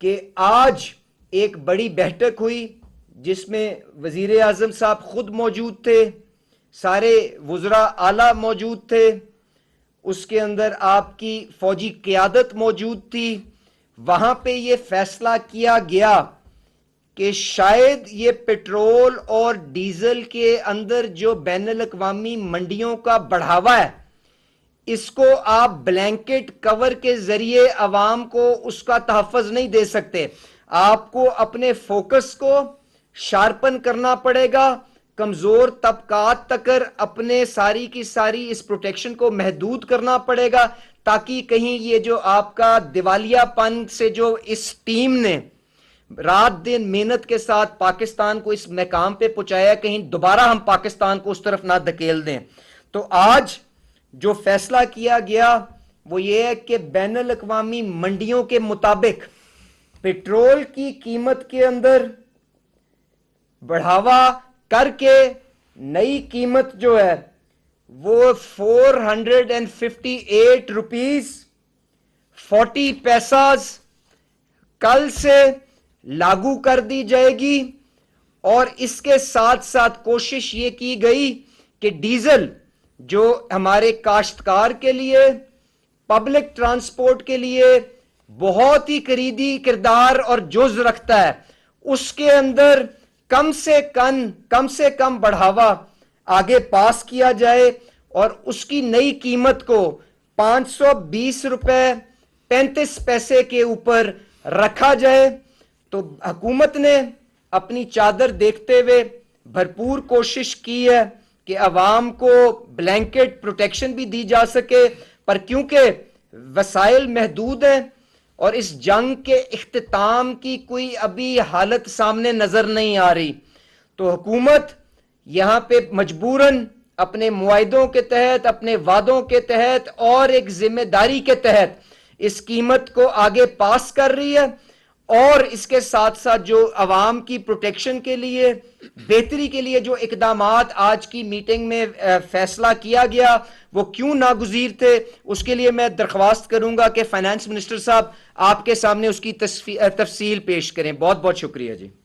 कि आज एक बड़ी बैठक हुई जिसमें वजीर आजम साहब खुद मौजूद थे, सारे वुज़रा आला मौजूद थे, उसके अंदर आपकी फौजी क़यादत मौजूद थी। वहां पे ये फैसला किया गया कि शायद ये पेट्रोल और डीजल के अंदर जो बैनुल अक़वामी मंडियों का बढ़ावा है, इसको आप ब्लैंकेट कवर के जरिए अवाम को उसका तहफ़्फ़ुज़ नहीं दे सकते। आपको अपने फोकस को शार्पन करना पड़ेगा, कमजोर तबकात तक अपने सारी की सारी इस प्रोटेक्शन को महदूद करना पड़ेगा, ताकि कहीं ये जो आपका दिवालियापन से जो इस टीम ने रात दिन मेहनत के साथ पाकिस्तान को इस मकाम पे पहुंचाया, कहीं दोबारा हम पाकिस्तान को उस तरफ ना धकेल दें। तो आज जो फैसला किया गया वो ये है कि बैनुल अक़वामी मंडियों के मुताबिक पेट्रोल की कीमत के अंदर बढ़ावा करके नई कीमत जो है वो 458 रुपीज 40 पैसा कल से लागू कर दी जाएगी। और इसके साथ साथ कोशिश ये की गई कि डीजल जो हमारे काश्तकार के लिए, पब्लिक ट्रांसपोर्ट के लिए बहुत ही करीबी किरदार और जुज रखता है, उसके अंदर कम से कम बढ़ावा आगे पास किया जाए और उसकी नई कीमत को 520 रुपए 35 पैसे के ऊपर रखा जाए। तो हुकूमत ने अपनी चादर देखते हुए भरपूर कोशिश की है कि अवाम को ब्लैंकेट प्रोटेक्शन भी दी जा सके, पर क्योंकि वसाइल महदूद हैं और इस जंग के इख्तिताम की कोई अभी हालत सामने नजर नहीं आ रही, तो हुकूमत यहां पे मजबूरन अपने मुआहिदों के तहत, अपने वादों के तहत और एक जिम्मेदारी के तहत इस कीमत को आगे पास कर रही है। और इसके साथ साथ जो अवाम की प्रोटेक्शन के लिए, बेहतरी के लिए जो इकदामात आज की मीटिंग में फैसला किया गया वो क्यों नागुज़ीर थे, उसके लिए मैं दरख्वास्त करूंगा कि फाइनेंस मिनिस्टर साहब आपके सामने उसकी तफसील पेश करें। बहुत बहुत शुक्रिया जी।